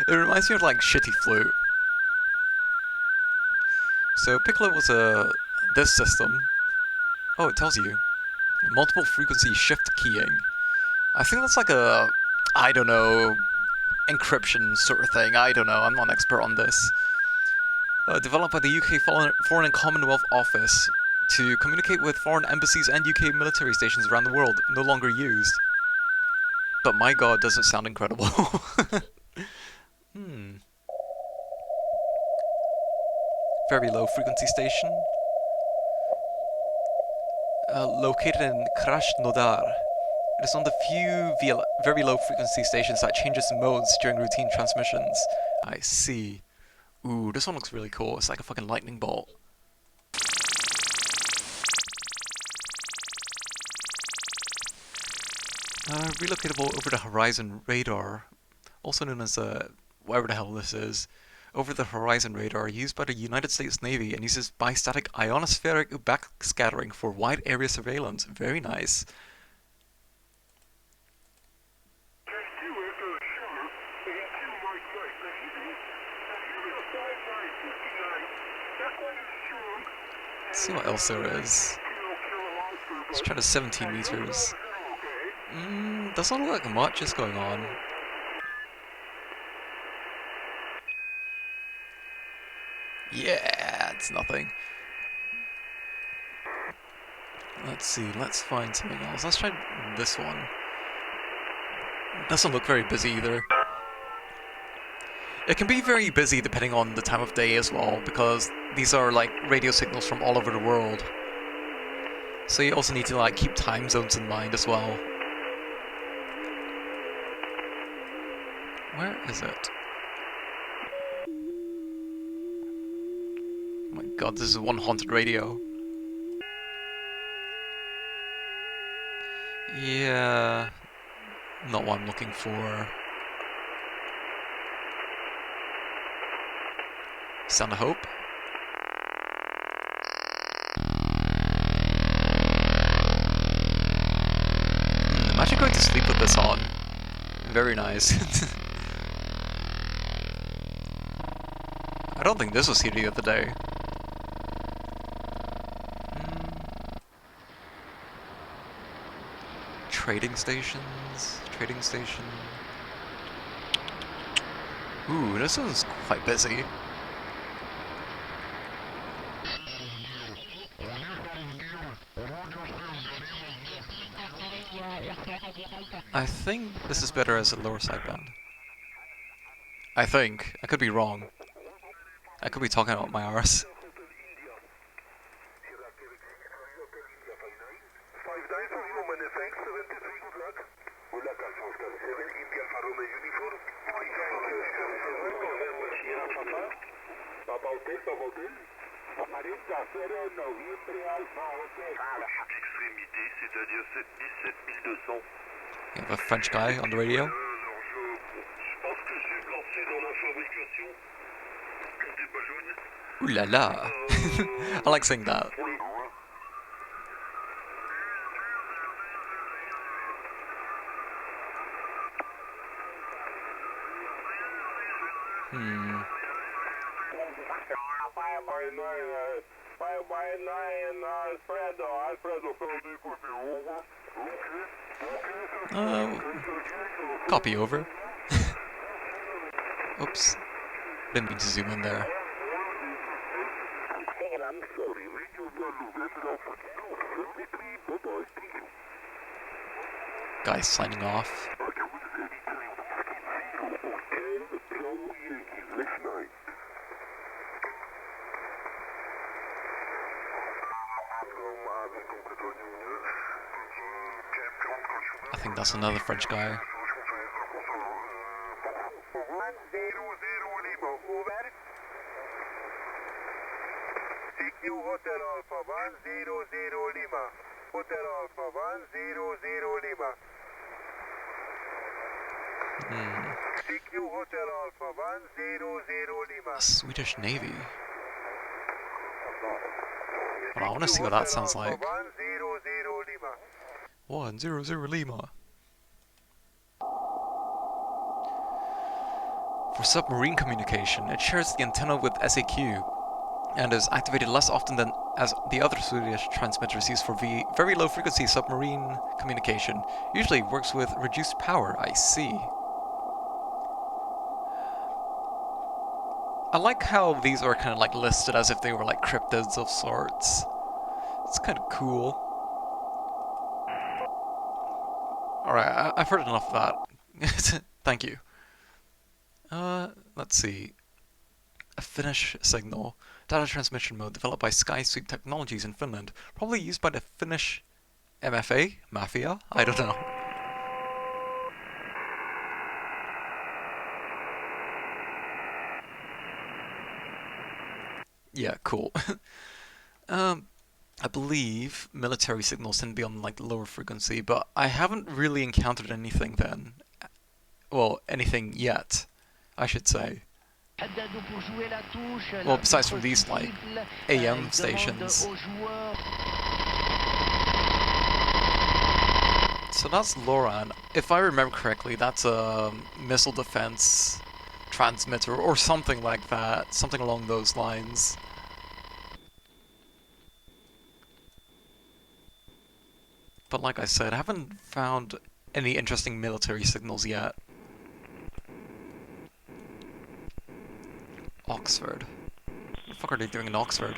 It reminds me of like Shitty Flute. So Piccolo was this system. Oh, it tells you. Multiple frequency shift keying. I think that's like a, I don't know, encryption sort of thing. I don't know, I'm not an expert on this. Developed by the UK Foreign and Commonwealth Office to communicate with foreign embassies and UK military stations around the world, no longer used. But my god, does it sound incredible. Very low frequency station. Located in Krasnodar. It is on the few very low frequency stations that changes modes during routine transmissions. I see. Ooh, this one looks really cool. It's like a fucking lightning bolt. Relocatable over the horizon radar, also known as whatever the hell this is, over the horizon radar, used by the United States Navy and uses bistatic ionospheric backscattering for wide area surveillance. Very nice. Let's see what else there is. Let's try to 17 meters. Doesn't look like much is going on. Yeah, it's nothing. Let's see, let's find something else. Let's try this one. Doesn't look very busy either. It can be very busy depending on the time of day as well, because these are like radio signals from all over the world. So you also need to like keep time zones in mind as well. Where is it? Oh my god, this is one haunted radio. Yeah, not what I'm looking for. Sound of Hope? Imagine going to sleep with this on. Very nice. I don't think this was here the other day. Trading stations? Trading station? Ooh, this one's quite busy. I think this is better as a lower sideband. I think. I could be wrong. I could be talking about my arse. You have a French guy on the radio. Ooh la la. I like saying that. Copy over. Oops. Didn't mean to zoom in there. Guys signing off. I think that's another French guy. Hotel Alpha 100 Lima. Hotel Alpha 100 Lima. CQ Hotel Alpha 100 Lima. Swedish Navy. Well, I want to see what that sounds like. 100 Lima. For submarine communication, it shares the antenna with SAQ and is activated less often than as the other Swedish transmitters used for very low frequency submarine communication. Usually works with reduced power, I see. I like how these are kind of like listed as if they were like cryptids of sorts. It's kind of cool. Alright, I've heard enough of that. Thank you. Let's see. A Finnish signal. Data transmission mode developed by SkySweep Technologies in Finland. Probably used by the Finnish MFA? Mafia? I don't know. Yeah, cool. I believe military signals tend to be on like the lower frequency, but I haven't really encountered anything then. Well, anything yet, I should say. Well, besides from these like AM stations. So that's LORAN. If I remember correctly, that's a missile defense transmitter or something like that, something along those lines. But like I said, I haven't found any interesting military signals yet. Oxford. What the fuck are they doing in Oxford?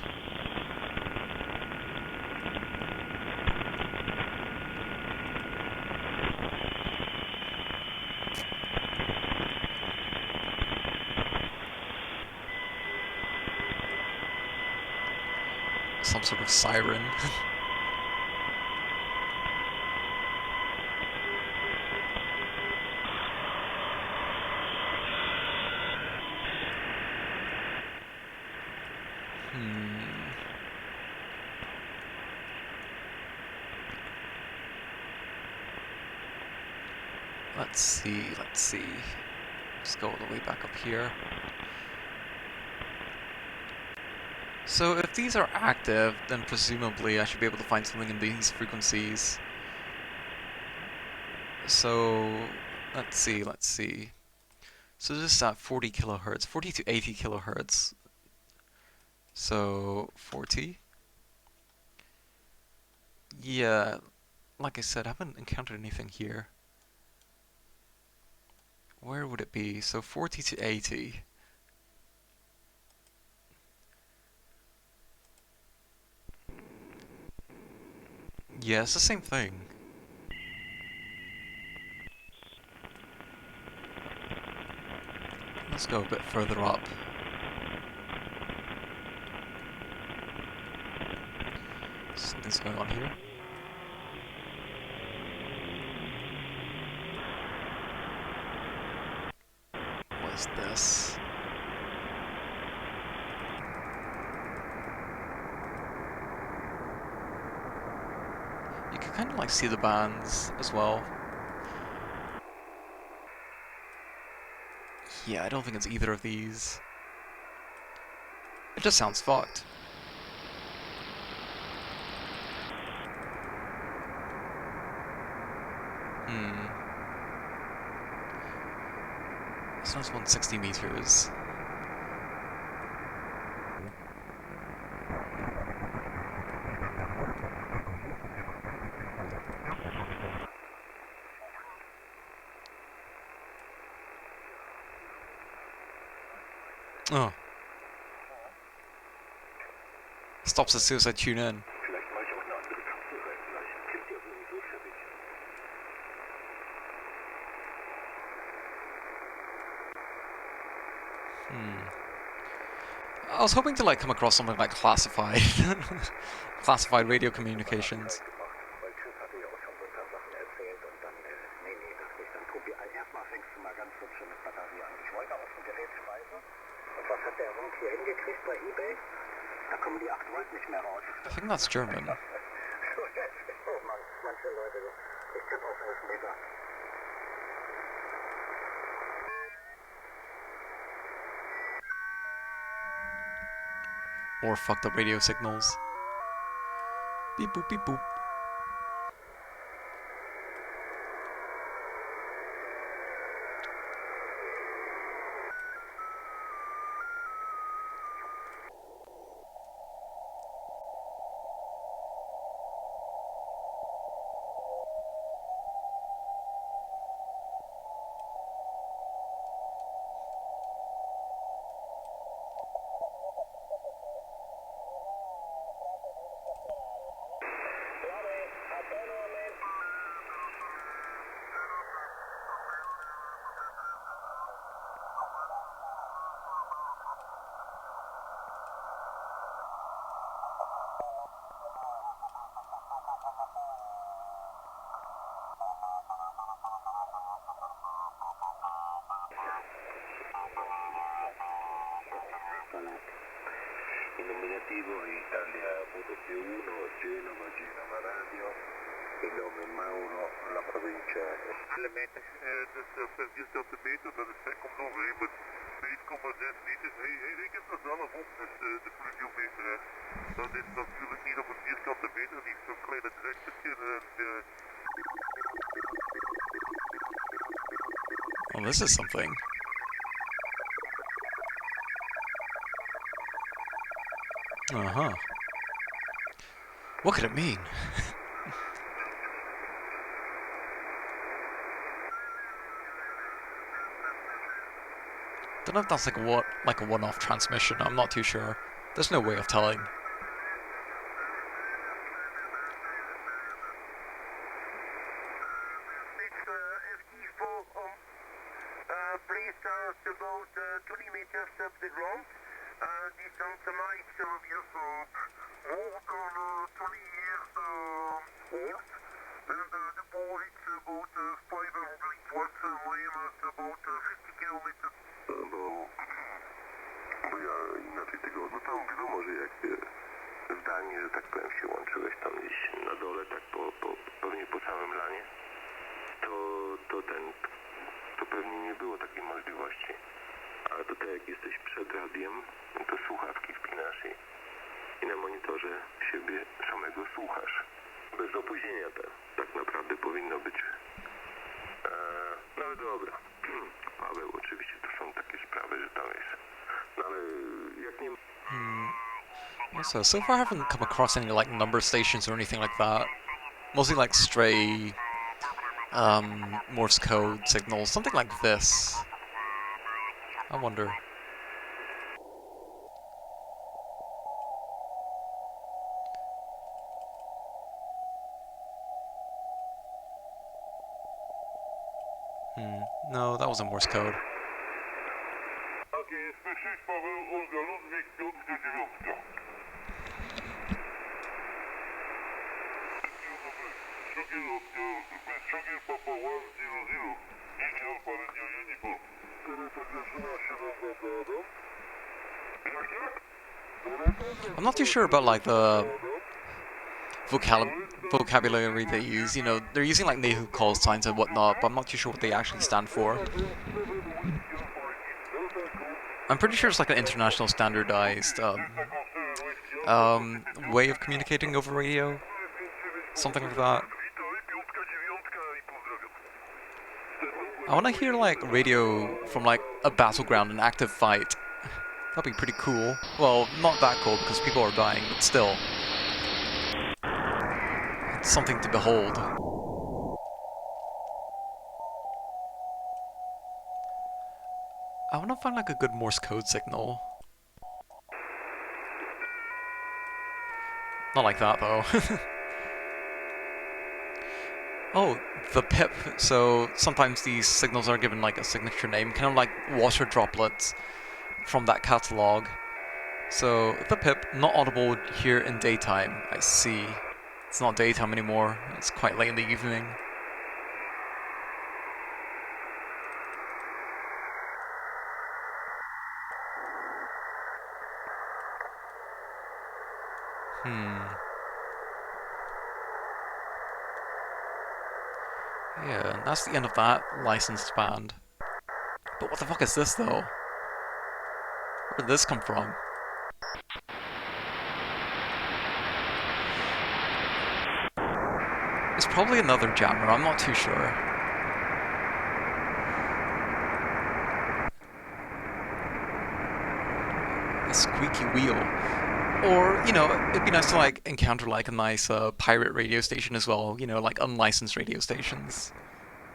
Some sort of siren. Let's see. Just go all the way back up here. So if these are active, then presumably I should be able to find something in these frequencies. So let's see. So this is at 40 kilohertz, 40 to 80 kilohertz. So 40. Yeah, like I said, I haven't encountered anything here. Where would it be? So 40 to 80. Yeah, it's the same thing. Let's go a bit further up. Something's going on here. What is this? You can kind of like see the bands as well. Yeah, I don't think it's either of these. It just sounds fucked. This one's 160 meters. Oh. Stops as soon as I tune in. I was hoping to like come across something like classified, classified radio communications. I think that's German. Or fucked up radio signals. Beep boop beep boop. Il nominativo è Italia Muto più 1, Genova, Genova Radio, il nome è Mauro, la provincia è... Dus 4 centimeter, dat is 5,0, met 7,6 liters. Hij rekent dat zelf op, dus de pluviometer. Dat is natuurlijk niet op een vierkante meter, die is zo'n kleine trekkertje. Well, this is something. Uh-huh. What could it mean? Don't know if that's like a one-off transmission. I'm not too sure. There's no way of telling. Placed about 20 meters up the ground. Distance might Celsius more than 20 years old. And the ball is about 500 watts minus about 50 kilometers. Bo ja inaczej tego, no tam wiadomo, że jak zdalnie, że tak powiem, się łączyłeś tam gdzieś na dole, tak pewnie po całym lanie, to to pewnie nie było takiej możliwości. Ale tutaj jak jesteś przed radiem, to słuchawki wpinasz i na monitorze siebie samego słuchasz. Bez opóźnienia tak naprawdę powinno być. No ale dobra. Paweł, oczywiście to są takie sprawy, że tam jest. No ale jak nie... Also, so far I haven't come across any like number stations or anything like that. Mostly like stray Morse code signals, something like this. I wonder. No, that wasn't Morse code. Takie jest P6, Paweł, Olga, Ludwik, Piątka, Dziewiątka. Szwagier Papa 100, Nicky Alfa Radio Uniform. Teraz zaczyna się na I'm not too sure about like the vocabulary they use. You know, they're using like Nehu call signs and whatnot, but I'm not too sure what they actually stand for. I'm pretty sure it's like an international standardized way of communicating over radio, something like that. I want to hear like radio from like a battleground, an active fight. That'd be pretty cool. Well, not that cool because people are dying, but still. It's something to behold. I want to find like a good Morse code signal. Not like that though. Oh, the pip. So sometimes these signals are given like a signature name, kind of like water droplets from that catalog. So the pip, not audible here in daytime. I see. It's not daytime anymore. It's quite late in the evening. Yeah, that's the end of that licensed band. But what the fuck is this though? Where did this come from? It's probably another jammer, I'm not too sure. A squeaky wheel. Or, you know, it'd be nice to like encounter like a nice pirate radio station as well, you know, like unlicensed radio stations.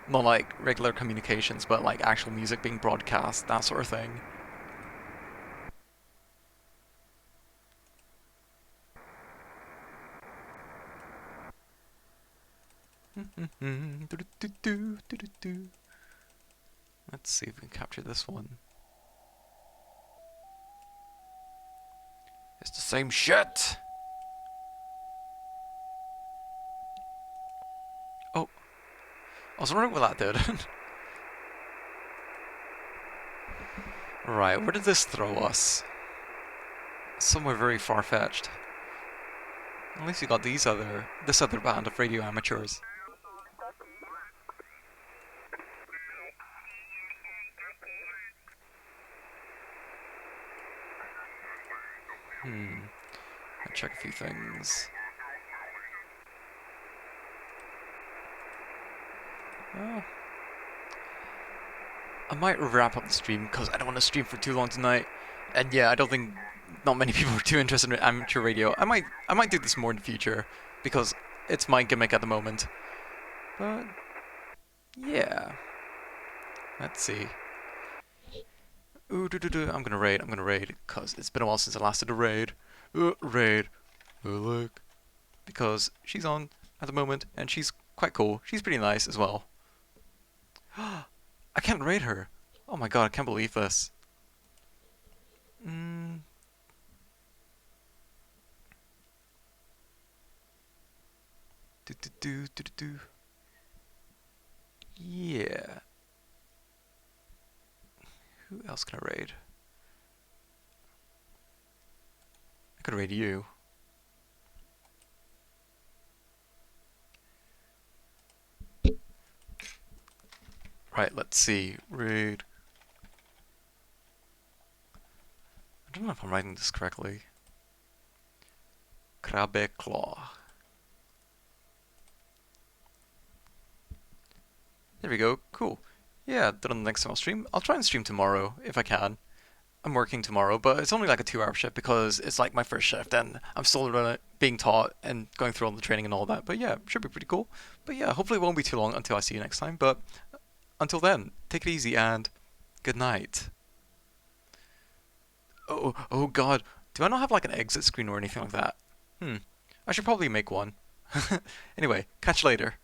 Not like regular communications, but like actual music being broadcast, that sort of thing. Let's see if we can capture this one. It's the same shit! Oh. I was wondering what that did. Right, where did this throw us? Somewhere very far-fetched. At least you got this other band of radio amateurs. I'll check a few things. Well, I might wrap up the stream because I don't want to stream for too long tonight. And yeah, I don't think not many people are too interested in amateur radio. I might do this more in the future because it's my gimmick at the moment. But yeah, let's see. Ooh, I'm gonna raid because it's been a while since I last did a raid. Raid. Look, because she's on at the moment and she's quite cool. She's pretty nice as well. I can't raid her. Oh my god, I can't believe this. Yeah. Who else can I raid? I could raid you. Right, let's see. Read. I don't know if I'm writing this correctly. Krabbe Claw. There we go. Cool. Yeah, then on the next time I'll stream. I'll try and stream tomorrow if I can. I'm working tomorrow, but it's only like a 2-hour shift because it's like my first shift and I'm still being taught and going through all the training and all that. But yeah, should be pretty cool. But yeah, hopefully it won't be too long until I see you next time. But until then, take it easy and good night. Oh god. Do I not have like an exit screen or anything like that? I should probably make one. Anyway, catch you later.